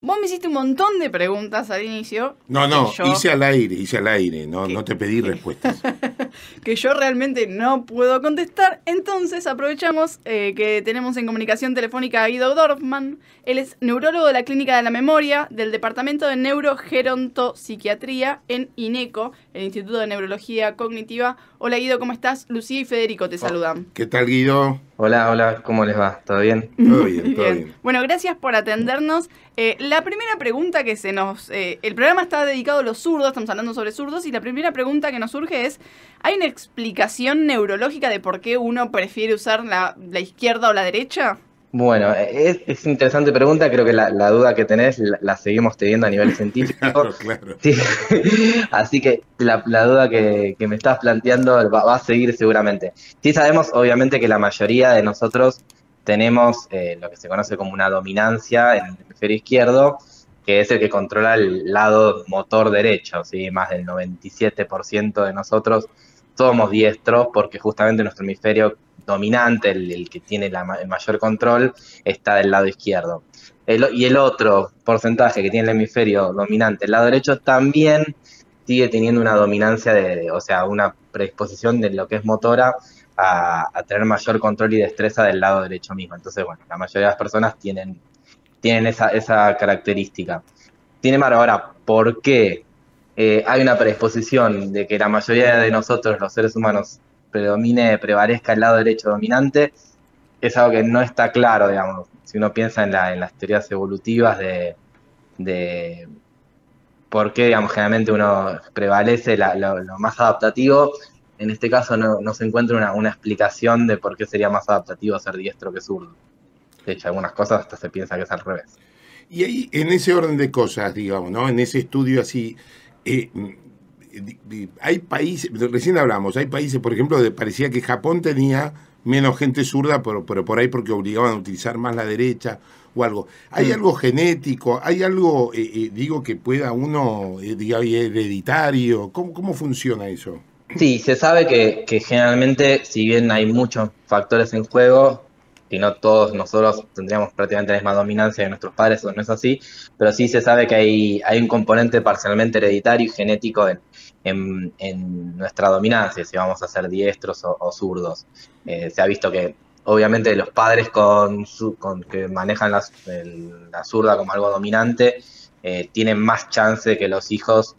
Vos me hiciste un montón de preguntas al inicio. No, que yo, hice al aire, no te pedí respuestas. que yo realmente no puedo contestar. Entonces aprovechamos que tenemos en comunicación telefónica a Guido Dorfman. Él es neurólogo de la Clínica de la Memoria del Departamento de Neurogerontopsiquiatría en INECO, el Instituto de Neurología Cognitiva. Hola Guido, ¿cómo estás? Lucía y Federico te saludan. ¿Qué tal, Guido? Hola, ¿cómo les va? ¿Todo bien? Todo Muy bien, todo bien. Bueno, gracias por atendernos. La primera pregunta que el programa está dedicado a los zurdos, estamos hablando sobre zurdos, y la primera pregunta que nos surge es, ¿hay una explicación neurológica de por qué uno prefiere usar la izquierda o la derecha? Bueno, es interesante pregunta, creo que la duda que tenés la seguimos teniendo a nivel científico. Claro. Sí. Así que la duda que me estás planteando va a seguir seguramente. Sí sabemos, obviamente, que la mayoría de nosotros tenemos lo que se conoce como una dominancia en el hemisferio izquierdo, que es el que controla el lado motor derecho, ¿sí? Más del 97% de nosotros somos diestros porque justamente nuestro hemisferio dominante, el que tiene el mayor control, está del lado izquierdo. Y el otro porcentaje que tiene el hemisferio dominante, el lado derecho, también sigue teniendo una dominancia, o sea, una predisposición de lo que es motora a tener mayor control y destreza del lado derecho mismo. Entonces, bueno, la mayoría de las personas tienen esa característica. Sin embargo, ahora, ¿por qué hay una predisposición de que la mayoría de nosotros, los seres humanos, prevalezca el lado derecho dominante? Es algo que no está claro, digamos. Si uno piensa en las teorías evolutivas de por qué, digamos, generalmente uno prevalece lo más adaptativo, en este caso no se encuentra una explicación de por qué sería más adaptativo ser diestro que zurdo. De hecho, algunas cosas hasta se piensa que es al revés. Y ahí, en ese orden de cosas, digamos, ¿no? En ese estudio así, eh, hay países, recién hablamos, hay países, por ejemplo, parecía que Japón tenía menos gente zurda, pero por ahí porque obligaban a utilizar más la derecha o algo. ¿Hay algo genético? ¿Hay algo, digo, que pueda uno, diga, hereditario? ¿Cómo funciona eso? Sí, se sabe que generalmente, si bien hay muchos factores en juego, y no todos nosotros tendríamos prácticamente la misma dominancia de nuestros padres, eso no es así, pero sí se sabe que hay un componente parcialmente hereditario y genético en nuestra dominancia, si vamos a ser diestros o zurdos. Se ha visto que obviamente los padres con que manejan la zurda como algo dominante, tienen más chance que los hijos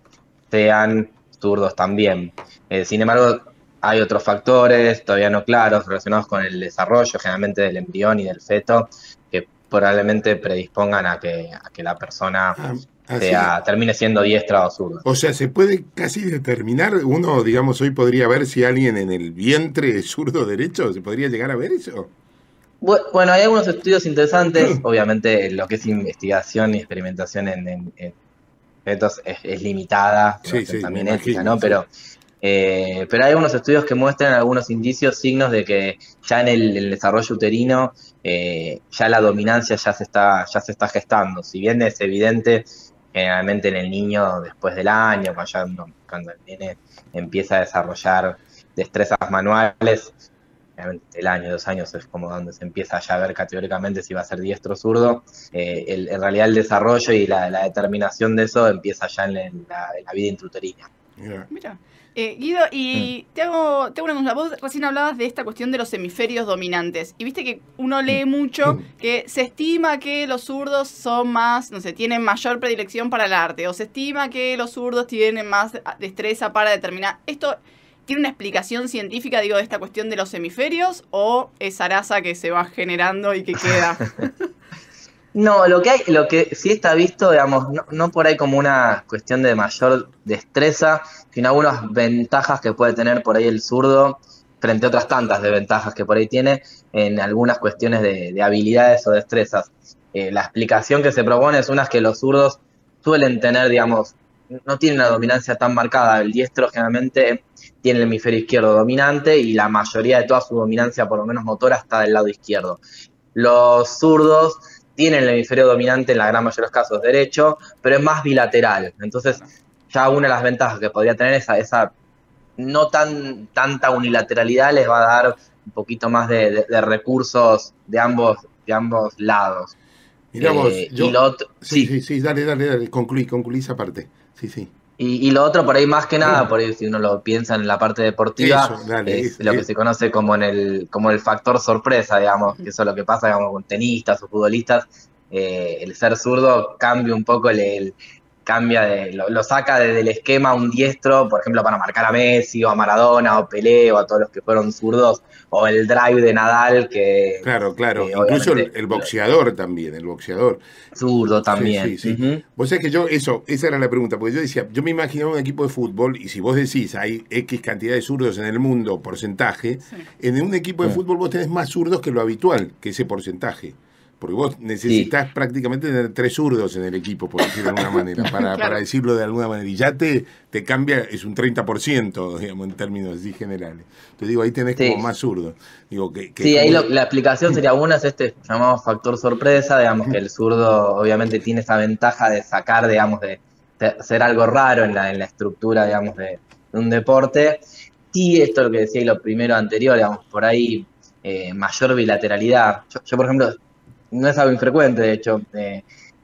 sean zurdos también. Sin embargo, hay otros factores todavía no claros relacionados con el desarrollo, generalmente del embrión y del feto, que probablemente predispongan a que la persona Ah, así, termine siendo diestra o zurda. o sea, se puede casi determinar, uno, digamos, hoy podría ver si alguien en el vientre es zurdo o derecho, ¿se podría llegar a ver eso? Bueno, hay algunos estudios interesantes, obviamente lo que es investigación y experimentación en fetos es limitada, por una Sí, cuestión sí, me también ética, imagino, ¿no? sí. Pero hay algunos estudios que muestran algunos indicios, signos de que ya en el desarrollo uterino ya la dominancia ya se está gestando. Si bien es evidente generalmente en el niño después del año, cuando el nene empieza a desarrollar destrezas manuales, realmente el año, 2 años es como donde se empieza ya a ver categóricamente si va a ser diestro o zurdo. En realidad el desarrollo y la determinación de eso empieza ya en la vida intrauterina. Mira. Mira. Guido, y te hago una consulta. Vos recién hablabas de esta cuestión de los hemisferios dominantes. Y viste que uno lee mucho que se estima que los zurdos son más, no sé, tienen mayor predilección para el arte. O se estima que los zurdos tienen más destreza para determinar. ¿Esto tiene una explicación científica, digo, de esta cuestión de los hemisferios? ¿O es zaraza que se va generando y que queda? No, lo que sí está visto, digamos, no por ahí como una cuestión de mayor destreza, sino algunas ventajas que puede tener por ahí el zurdo frente a otras tantas desventajas que por ahí tiene en algunas cuestiones de habilidades o destrezas. La explicación que se propone es una que los zurdos suelen tener, digamos, no tienen una dominancia tan marcada. El diestro generalmente tiene el hemisferio izquierdo dominante y la mayoría de toda su dominancia, por lo menos motora, está del lado izquierdo. Los zurdos tienen el hemisferio dominante en la gran mayoría de los casos derecho, pero es más bilateral. Entonces, ya una de las ventajas que podría tener esa no tanta unilateralidad les va a dar un poquito más de recursos de ambos lados. Mirá vos, yo... Y lo otro, Sí, sí. sí, sí, dale, concluí esa parte. Sí, sí. Y lo otro, por ahí más que nada, por ahí si uno lo piensa en la parte deportiva, Eso, dale. es lo que se conoce como el factor sorpresa, digamos, que eso es lo que pasa, digamos, con tenistas o futbolistas. El ser zurdo cambia un poco lo saca del esquema un diestro, por ejemplo, para marcar a Messi o a Maradona o Pelé o a todos los que fueron zurdos, o el drive de Nadal, Claro, claro. que Incluso obviamente el boxeador también, el boxeador. zurdo Sí, sí, también. sí. Ujú. Vos sabés que esa era la pregunta, porque yo decía, yo me imaginaba un equipo de fútbol, y si vos decís hay X cantidad de zurdos en el mundo, porcentaje, Sí. en un equipo de Mm. fútbol vos tenés más zurdos que lo habitual, que ese porcentaje. Porque vos necesitas prácticamente tener 3 zurdos en el equipo, por decirlo de alguna manera, para Claro. decirlo de alguna manera. Y ya te cambia, es un 30%, digamos, en términos así generales. Entonces digo, ahí tenés Sí. como más zurdos. Digo, Sí, ahí como- la explicación sería una, es este llamado factor sorpresa, digamos que el zurdo obviamente tiene esa ventaja de sacar, digamos, de hacer algo raro en la estructura, digamos, de un deporte. Y esto es lo que decía y lo primero anterior, digamos, por ahí mayor bilateralidad. Yo, por ejemplo, no es algo infrecuente, de hecho,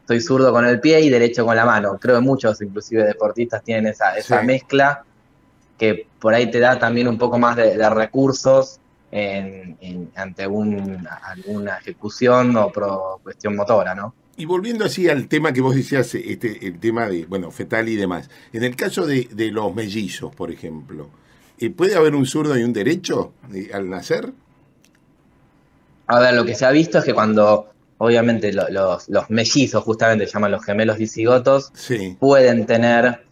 soy zurdo con el pie y derecho con la mano. Creo que muchos, inclusive deportistas, tienen esa Sí. mezcla que por ahí te da también un poco más de recursos ante alguna ejecución o cuestión motora, ¿no? Y volviendo así al tema que vos decías, el tema de, bueno, fetal y demás. En el caso de los mellizos, por ejemplo, ¿puede haber un zurdo y un derecho al nacer? A ver, lo que se ha visto es que cuando, obviamente, los mellizos, justamente llaman los gemelos dicigotos, Sí, pueden tener,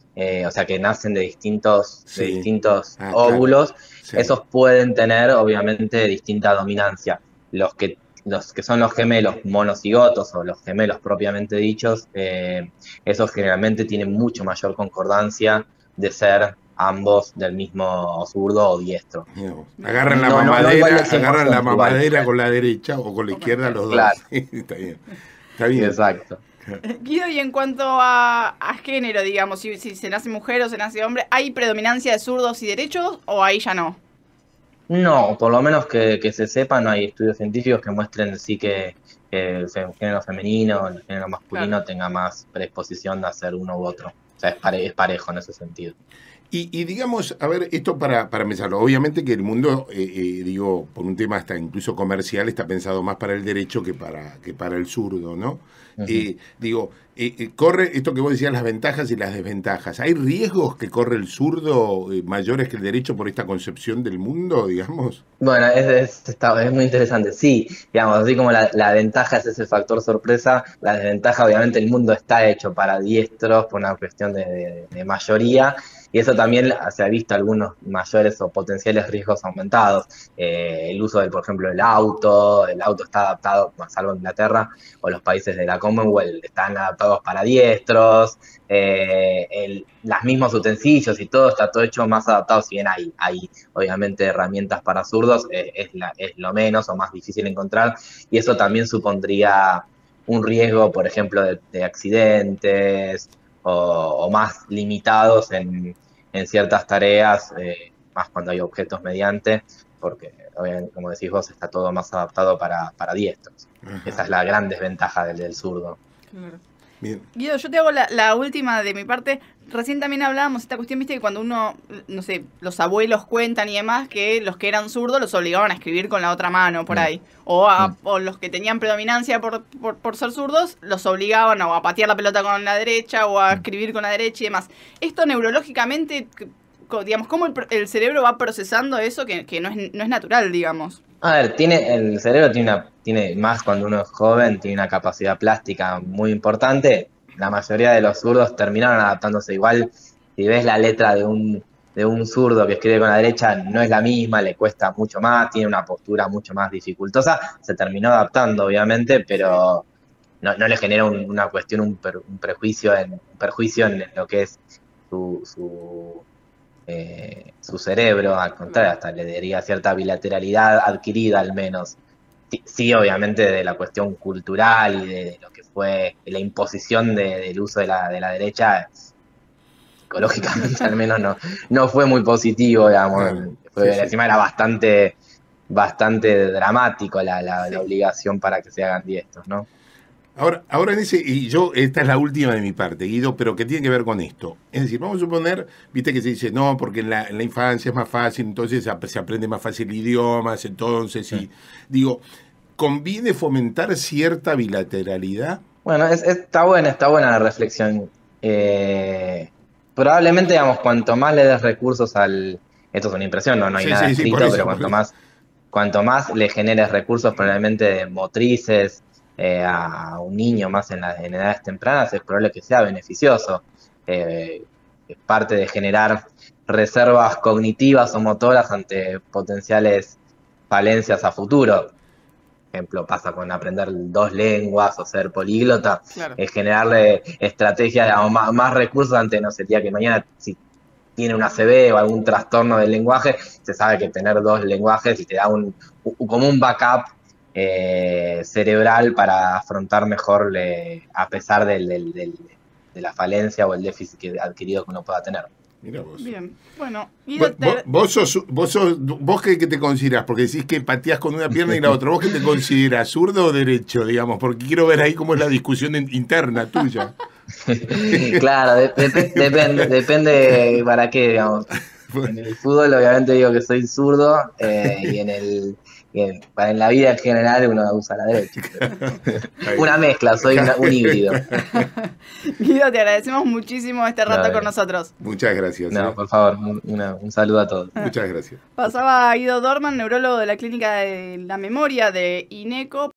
o sea, que nacen de sí. distintos Ah, claro. óvulos, Sí. esos pueden tener, obviamente, distinta dominancia. Los que son los gemelos monocigotos o los gemelos propiamente dichos, esos generalmente tienen mucho mayor concordancia de ser ambos del mismo zurdo o diestro. Mirá vos. Agarran la No, no igual mamadera, del 100%, agarran la igual. mamadera con la derecha o con la izquierda los dos. Claro, Está bien. Está bien. exacto. Guido, y en cuanto a género, digamos, si se nace mujer o se nace hombre, ¿hay predominancia de zurdos y derechos o ahí ya no? No, por lo menos que se sepa, no hay estudios científicos que muestren sí que el género femenino o el género masculino Claro. tenga más predisposición a hacer uno u otro. O sea, es parejo en ese sentido. Y digamos, a ver, esto para pensarlo. Obviamente que el mundo, digo, por un tema hasta incluso comercial, está pensado más para el derecho que para el zurdo, ¿no? Ujú. Digo, corre esto que vos decías, las ventajas y las desventajas. ¿Hay riesgos que corre el zurdo mayores que el derecho por esta concepción del mundo, digamos? Bueno, es muy interesante. Sí, digamos, así como la ventaja es ese factor sorpresa, la desventaja, obviamente, el mundo está hecho para diestros por una cuestión de mayoría, y eso también se ha visto algunos mayores o potenciales riesgos aumentados. El uso por ejemplo, el auto está adaptado, salvo en Inglaterra o los países de la Commonwealth, están adaptados para diestros, los mismos utensilios y todo está todo hecho más adaptado, si bien hay obviamente herramientas para zurdos, es lo menos o más difícil encontrar, y eso también supondría un riesgo, por ejemplo, de accidentes o más limitados en ciertas tareas, más cuando hay objetos mediante, porque obviamente, como decís vos, está todo más adaptado para diestros. Ajá. Esa es la gran desventaja del zurdo. Claro. Bien. Guido, yo te hago la última de mi parte. Recién también hablábamos esta cuestión, viste, que cuando uno, no sé, los abuelos cuentan y demás, que los que eran zurdos los obligaban a escribir con la otra mano por ahí. O los que tenían predominancia por ser zurdos, los obligaban o a patear la pelota con la derecha o a escribir con la derecha y demás. Esto neurológicamente, digamos, ¿cómo el cerebro va procesando eso que no es natural, digamos? A ver, el cerebro tiene más cuando uno es joven, tiene una capacidad plástica muy importante. La mayoría de los zurdos terminaron adaptándose igual. Si ves la letra de un zurdo que escribe con la derecha, no es la misma, le cuesta mucho más, tiene una postura mucho más dificultosa. Se terminó adaptando, obviamente, pero no le genera una cuestión, un perjuicio en lo que es su cerebro, al contrario, hasta le daría cierta bilateralidad adquirida al menos. Sí, obviamente de la cuestión cultural y de lo que fue la imposición del uso de la derecha, psicológicamente al menos no fue muy positivo, digamos. Claro. Sí, sí. Encima era bastante dramático la obligación para que se hagan diestros, ¿no? Ahora en ese, y yo, esta es la última de mi parte, Guido, pero que tiene que ver con esto. Es decir, vamos a suponer, viste que se dice, no, porque en la infancia es más fácil, entonces se aprende más fácil idiomas, entonces, y digo, ¿conviene fomentar cierta bilateralidad? Bueno, está buena la reflexión. Probablemente, digamos, cuanto más le des recursos esto es una impresión, no hay Sí, nada sí, sí, escrito, por eso, pero por eso. cuanto más le generes recursos probablemente motrices a un niño más en edades tempranas, es probable que sea beneficioso. Es parte de generar reservas cognitivas o motoras ante potenciales falencias a futuro. Ejemplo, pasa con aprender 2 lenguas o ser políglota, Claro. es generarle estrategias, digamos, más recursos ante, no sé, día que mañana, si tiene una ACV o algún trastorno del lenguaje, se sabe que tener 2 lenguajes y te da como un backup cerebral para afrontar mejor, a pesar de la falencia o el déficit adquirido que uno pueda tener. Mira vos. Bien, bueno, Guido, Vos qué te considerás, porque decís que pateás con una pierna y la otra, ¿vos qué te considerás, zurdo o derecho, digamos? Porque quiero ver ahí cómo es la discusión interna tuya. Claro, depende para qué, digamos. En el fútbol obviamente digo que soy zurdo y en la vida en general uno usa la derecha. Una mezcla, soy un híbrido. Guido, te agradecemos muchísimo este rato con nosotros. Muchas gracias. No, por favor, un saludo a todos. Muchas gracias. Pasaba Guido Dorman, neurólogo de la Clínica de la Memoria de INECO.